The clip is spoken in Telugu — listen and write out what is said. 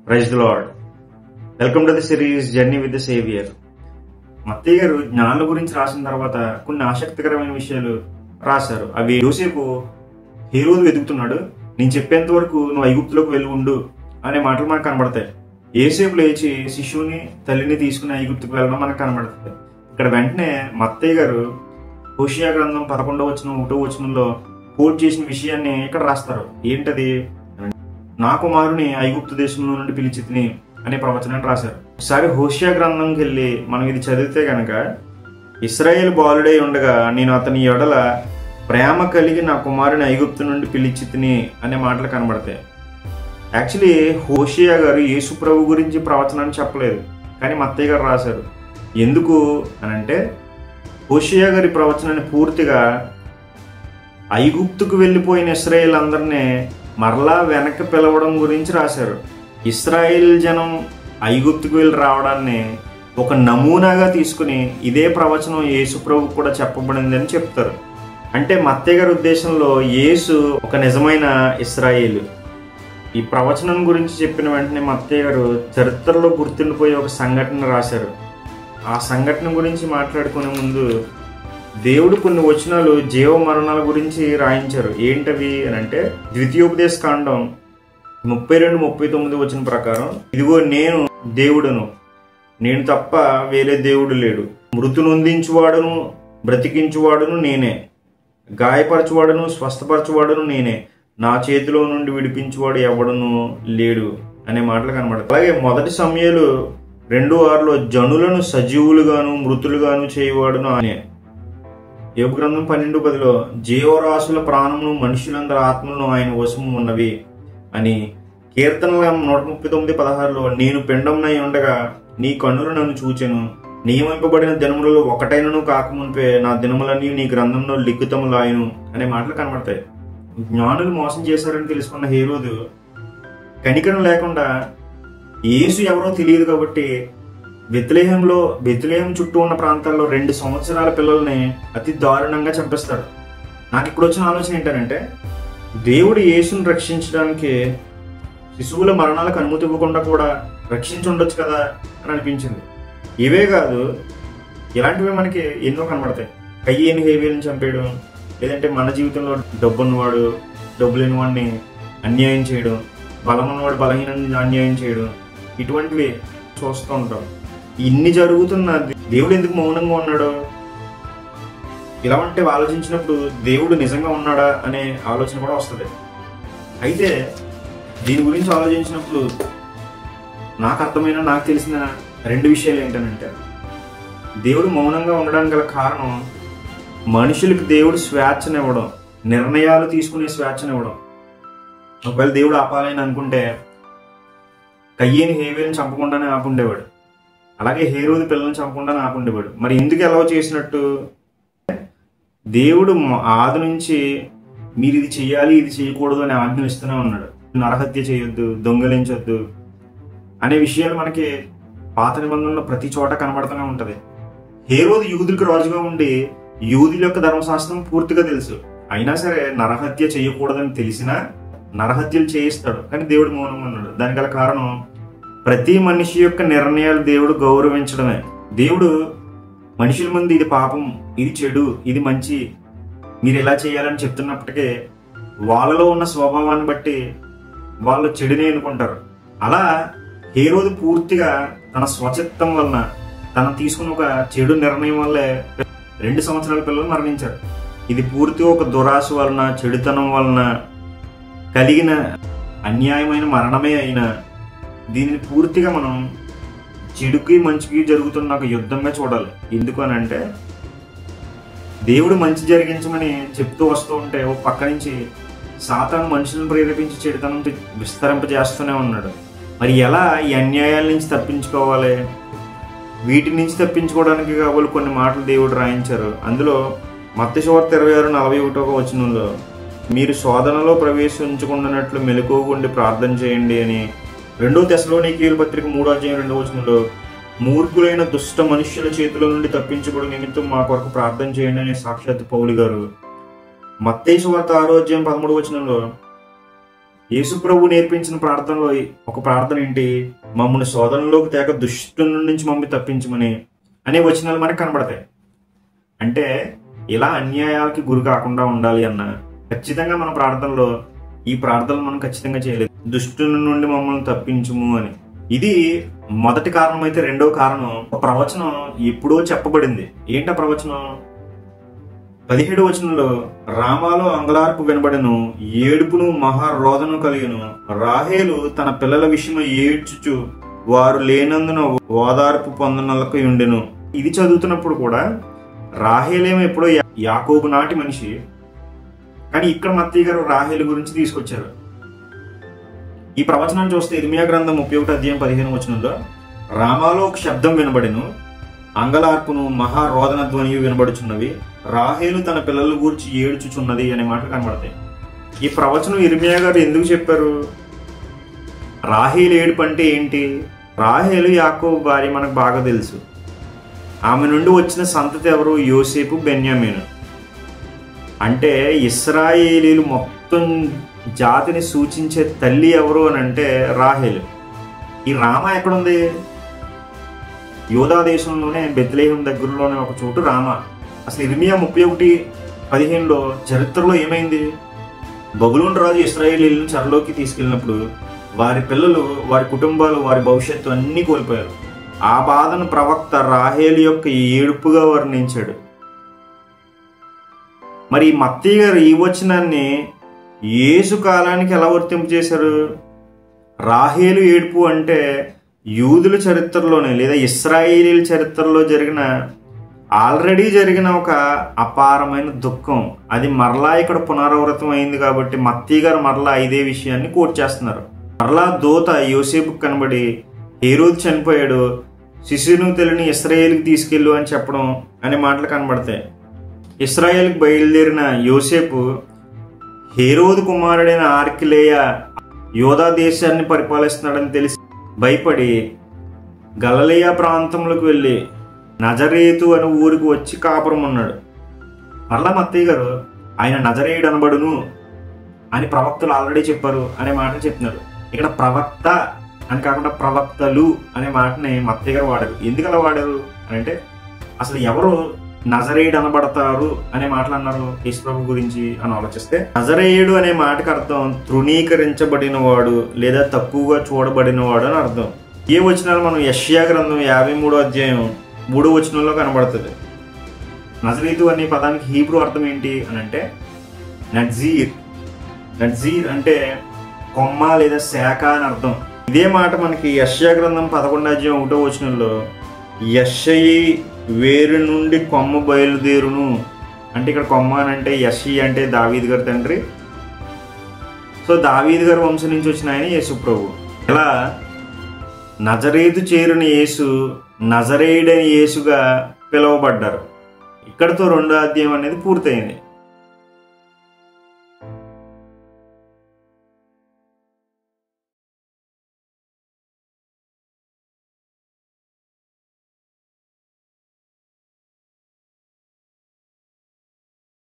Praise the lord. Welcome to the series journey with the saviour. మత్తయి గారు జ్ఞానుల గురించి రాసిన తర్వాత కొన్ని ఆసక్తికరమైన విషయాలు రాశారు. అవి యోసేపు హేరోదు వెతుకుతున్నాడు, నేను చెప్పేంత వరకు నువ్వు ఐగుప్తులోకి వెళ్ళి ఉండు అనే మాటలు మనకు కనబడతాయి. యోసేపు లేచి శిశువుని తల్లిని తీసుకుని ఐగుప్తుకు వెళ్ళడం మనకు కనబడుతుంది. ఇక్కడ వెంటనే మత్తయి గారు హోషియా గ్రంథం 11వ వచనం 1వ వచనంలో కోట్ చేసిన విషయాన్ని ఇక్కడ రాస్తారు. ఏంటది? నా కుమారుని ఐగుప్తు దేశంలో నుండి పిలిచి తిని అనే ప్రవచనాన్ని రాశారు. ఒకసారి హోషియా గ్రంథంకి వెళ్ళి మనం ఇది చదివితే గనక, ఇశ్రాయేలు బాలుడై ఉండగా నేను అతని ఎడల ప్రేమ కలిగి నా కుమారుని ఐగుప్తు నుండి పిలిచి తిని అనే మాటలు కనబడతాయి. యాక్చువల్లీ హోషియా గారు యేసు ప్రభు గురించి ప్రవచనాన్ని చెప్పలేదు, కానీ మత్తయి గారు రాశారు. ఎందుకు అనంటే, హోషియా గారి ప్రవచనాన్ని పూర్తిగా ఐగుప్తుకు వెళ్ళిపోయిన ఇశ్రాయేల్ అందరినీ మరలా వెనక్కి పిలవడం గురించి రాశారు. ఇశ్రాయేల్ జనం ఐగుప్తుకు వెళ్ళి రావడాన్ని ఒక నమూనాగా తీసుకుని ఇదే ప్రవచనం యేసు ప్రభు కూడా చెప్పబడింది అని చెప్తారు. అంటే మత్తయి గారి ఉద్దేశంలో యేసు ఒక నిజమైన ఇశ్రాయేలు. ఈ ప్రవచనం గురించి చెప్పిన వెంటనే మత్తయి గారు చరిత్రలో గుర్తుండిపోయే ఒక సంఘటన రాశారు. ఆ సంఘటన గురించి మాట్లాడుకునే ముందు దేవుడు కొన్ని వచనాలు జీవ మరణాల గురించి రాయించారు. ఏంటవి అని అంటే, ద్వితీయోపదేశ కాండం 32-39 వచనం ప్రకారం, ఇదిగో నేను దేవుడును, నేను తప్ప వేరే దేవుడు లేడు. మృతునొందించువాడును బ్రతికించువాడును నేనే, గాయపరచువాడును స్వస్థపరచువాడును నేనే, నా చేతిలో నుండి విడిపించువాడు ఎవడును లేడు అనే మాటలు కనబడతాయి. అలాగే మొదటి సమయాలు 2:6లో జనులను సజీవులుగాను మృతులుగాను చేయవాడును అనే. యోబు గ్రంథం 12:10లో జీవరాశుల ప్రాణమును మనుషులందరి ఆత్మలను ఆయన వశము ఉన్నవి అని. కీర్తనల 139:16లో నేను పిండంనై ఉండగా నీ కన్నులు నన్ను చూచెను, నియమింపబడిన దినములలో ఒకటైనను కాకముంపే నా దినములన్నీ నీ గ్రంథంలో లిఖితములాయను అనే మాటలు కనబడతాయి. జ్ఞానులు మోసం చేశారని తెలుసుకున్న హేరోదు కనికరం లేకుండా యేసు ఎవరో తెలియదు కాబట్టి బెత్లెహేం చుట్టూ ఉన్న ప్రాంతాల్లో 2 సంవత్సరాల పిల్లల్ని అతి దారుణంగా చంపేస్తాడు. నాకు ఇప్పుడు వచ్చిన ఆలోచన ఏంటంటే, దేవుడు యేసుని రక్షించడానికి శిశువుల మరణాలకు అనుమతి ఇవ్వకుండా కూడా రక్షించి ఉండొచ్చు కదా అని అనిపించింది. ఇవే కాదు, ఇలాంటివి మనకి ఎన్నో కనబడతాయి. కయ్యేని హేబేలుని చంపేయడం, లేదంటే మన జీవితంలో డబ్బున్నవాడు డబ్బు లేని వాడిని అన్యాయం చేయడం, బలమున్నవాడు బలహీనాన్ని అన్యాయం చేయడం, ఇటువంటివి చూస్తూ ఉంటాం. ఇన్ని జరుగుతున్న దేవుడు ఎందుకు మౌనంగా ఉన్నాడు? ఇలా అంటే ఆలోచించినప్పుడు దేవుడు నిజంగా ఉన్నాడా అనే ఆలోచన కూడా వస్తుంది. అయితే దీని గురించి ఆలోచించినప్పుడు నాకు తెలిసిన 2 విషయాలు ఏంటంటే, దేవుడు మౌనంగా ఉండడానికి గల కారణం మనుషులకు దేవుడు స్వేచ్ఛనివ్వడం, నిర్ణయాలు తీసుకునే స్వేచ్ఛనివ్వడం. ఒకవేళ దేవుడు ఆపాలని అనుకుంటే కయ్యేని హేబేలుని చంపకుండానే ఆపుండేవాడు, అలాగే హేరోదు పిల్లల్ని చంపకుండానే ఆపుండేవాడు. మరి ఎందుకు ఎలా చేసినట్టు? దేవుడు ఆది నుంచి మీరు ఇది చేయాలి ఇది చేయకూడదు అని ఆజ్ఞలు ఇస్తూనే ఉన్నాడు. నరహత్య చేయొద్దు, దొంగలించొద్దు అనే విషయాలు మనకి పాత నిబంధనలో ప్రతి చోట కనబడుతూనే ఉంటది. హేరోదు యూదులకు రాజుగా ఉండి యూదుల యొక్క ధర్మశాస్త్రం పూర్తిగా తెలుసు, అయినా సరే నరహత్య చేయకూడదని తెలిసినా నరహత్యలు చేయిస్తాడు. కానీ దేవుడు మౌనంగా ఉన్నాడు. దానికి గల కారణం, ప్రతి మనిషి యొక్క నిర్ణయాలు దేవుడు గౌరవించడమే. దేవుడు మనుషుల ముందు ఇది పాపం, ఇది చెడు, ఇది మంచి, మీరు ఎలా చేయాలని చెప్తున్నప్పటికీ వాళ్ళలో ఉన్న స్వభావాన్ని బట్టి వాళ్ళు చెడునే అనుకుంటారు. అలా హేరోదు పూర్తిగా తన స్వచిత్తం వలన, తను తీసుకున్న ఒక చెడు నిర్ణయం వల్లే 2 సంవత్సరాల పిల్లలు మరణించారు. ఇది పూర్తిగా ఒక దురాశ వలన, చెడుతనం వలన కలిగిన అన్యాయమైన మరణమే అయినా దీనిని పూర్తిగా మనం చెడుకి మంచికి జరుగుతున్న ఒక యుద్ధంగా చూడాలి. ఎందుకు అని అంటే, దేవుడు మంచి జరిగించమని చెప్తూ వస్తూ ఉంటే ఒక పక్క నుంచి సాతాను మనుషులను ప్రేరేపించి చెడుతనం విస్తరింపజేస్తూనే ఉన్నాడు. మరి ఎలా ఈ అన్యాయాల నుంచి తప్పించుకోవాలి? వీటి నుంచి తప్పించుకోవడానికి కాబోలు కొన్ని మాటలు దేవుడు రాయించారు. అందులో మత్తయి సువార్త 26:41 వచనంలో, మీరు శోధనలో ప్రవేశించకుండానట్లు మెలకువగా ప్రార్థన చేయండి అని. 2 తెస్సలోనికీయుల పత్రిక 3:2 వచనంలో, మూర్ఖులైన దుష్ట మనుష్యుల చేతుల నుండి తప్పించబడు నిమిత్తం మా కొరకు ప్రార్థన చేయండి అని సాక్షాత్ పౌలు గారు. మత్తయి సువార్త 6:13 వచనంలో, యేసు ప్రభు నేర్పించిన ప్రార్థనలో ఒక ప్రార్థన ఏంటి? మమ్మల్ని శోధనలోకి తేక దుష్టుల నుంచి మమ్మల్ని తప్పించమని అనే వచనాలు మనకు కనబడతాయి. అంటే ఇలా అన్యాయాలకి గురి కాకుండా ఉండాలి అన్న ఖచ్చితంగా మన ప్రార్థనలో ఈ ప్రార్థనలు మనం ఖచ్చితంగా చేయలేదు. దుష్టుల నుండి మమ్మల్ని తప్పించుము అని. ఇది మొదటి కారణం అయితే, రెండో కారణం ప్రవచనం ఎప్పుడో చెప్పబడింది. ఏంటా ప్రవచనం? 17వ వచనంలో రామాలో అంగలార్పు వినబడెను, ఏడుపును మహారోదను కలిగెను. రాహేలు తన పిల్లల విషయమై ఏడ్చుచు వారు లేనందున ఓదార్పు పొందనలకు ఉండెను. ఇది చదువుతున్నప్పుడు కూడా రాహేలేమో ఎప్పుడో యాకోబు నాటి మనిషి, కానీ ఇక్కడ మత్తయి గారు రాహేలు గురించి తీసుకొచ్చారు. ఈ ప్రవచనాన్ని చూస్తే ఇర్మియా గ్రంథం 31వ అధ్యాయం 15వ వచనంలో రామాలో ఒక శబ్దం వినబడెను, అంగలార్పును మహారోదన ధ్వనియు వినబడుచున్నవి, రాహేలు తన పిల్లల గురించి ఏడ్చుచున్నది అనే మాటలు కనబడతాయి. ఈ ప్రవచనం ఇర్మియా గారు ఎందుకు చెప్పారు? రాహేలు ఏడుపు అంటే ఏంటి? రాహేలు యాకోబు భార్య మనకు బాగా తెలుసు. ఆమె నుండి వచ్చిన సంతతి ఎవరు? యోసేపు, బెన్యామీను. అంటే ఇశ్రాయేలీలు మొత్తం జాతిని సూచించే తల్లి ఎవరు అని అంటే రాహేలు. ఈ రామ ఎక్కడుంది? యోధా దేశంలోనే బెత్లెహేం దగ్గరలోనే ఒక చోటు రామ. అసలు ఇర్మియా 31:15లో చరిత్రలో ఏమైంది? బబులోను రాజు ఇశ్రాయేలీలను చెరలోకి తీసుకెళ్ళినప్పుడు వారి పిల్లలు, వారి కుటుంబాలు, వారి భవిష్యత్తు అన్నీ కోల్పోయారు. ఆ బాధను ప్రవక్త రాహేలు యొక్క ఏడుపుగా వర్ణించాడు. మరి మత్తయి గారు ఈ వచనాన్ని యేసు కాలానికి ఎలా వర్తింపు చేశారు? రాహేలు ఏడుపు అంటే యూదుల చరిత్రలోనే లేదా ఇశ్రాయేలీల చరిత్రలో ఆల్రెడీ జరిగిన ఒక అపారమైన దుఃఖం. అది మరలా ఇక్కడ పునరావృతం అయింది కాబట్టి మత్తయి గారు మరలా ఇదే విషయాన్ని కోట్ చేస్తున్నారు. మరలా దూత యోసేపుకు కనబడి హేరోదు చనిపోయాడు, శిశువును తెలియని ఇశ్రాయేలుకి తీసుకెళ్ళు అని చెప్పడం అనే మాటలు కనబడతాయి. ఇశ్రాయేలుకి బయలుదేరిన యోసేపు హేరోదు కుమారుడైన ఆర్కిలేయ యోధా దేశాన్ని పరిపాలిస్తున్నాడని తెలిసి భయపడి గలిలయ ప్రాంతంలోకి వెళ్ళి నజరేతు అనే ఊరికి వచ్చి కాపురం ఉన్నాడు. మరలా మత్తయి గారు ఆయన నజరేయుడు అనబడును అని ప్రవక్తలు ఆల్రెడీ చెప్పారు అనే మాట చెప్తున్నారు. ఇక్కడ ప్రవక్త అని కాకుండా ప్రవక్తలు అనే మాటని మత్తయి గారు వాడారు. ఎందుకు అలా వాడారు అని అంటే, అసలు ఎవరు నజరేయుడు అనబడతారు అనే మాటలు అన్నారు యేసు ప్రభు గురించి అని ఆలోచిస్తే, నజరేయుడు అనే మాటకు అర్థం తృణీకరించబడిన వాడు లేదా తక్కువగా చూడబడిన వాడు అని అర్థం. ఏ వచనాలు మనం యెషయా గ్రంథం 53వ అధ్యాయం 3వ వచనంలో కనబడుతుంది. నజరేతు అనే పదానికి హీబ్రూ అర్థం ఏంటి అని అంటే నజీర్. నజీర్ అంటే కొమ్మ లేదా శాఖ అని అర్థం. ఇదే మాట మనకి యెషయా గ్రంథం 11వ అధ్యాయం 1వ వచనంలో యెషయి వేరు నుండి కొమ్మ బయలుదేరును అంటే, ఇక్కడ కొమ్మ అని అంటే యెషయి అంటే దావీదు గారి తండ్రి. సో దావీదు గారి వంశం నుంచి వచ్చిన ఆయన యేసు ప్రభు. ఇలా నజరేతు చేరిన యేసు నజరేయుడైన యేసుగా పిలువబడ్డారు. ఇక్కడతో 2వ అధ్యాయం అనేది పూర్తయింది.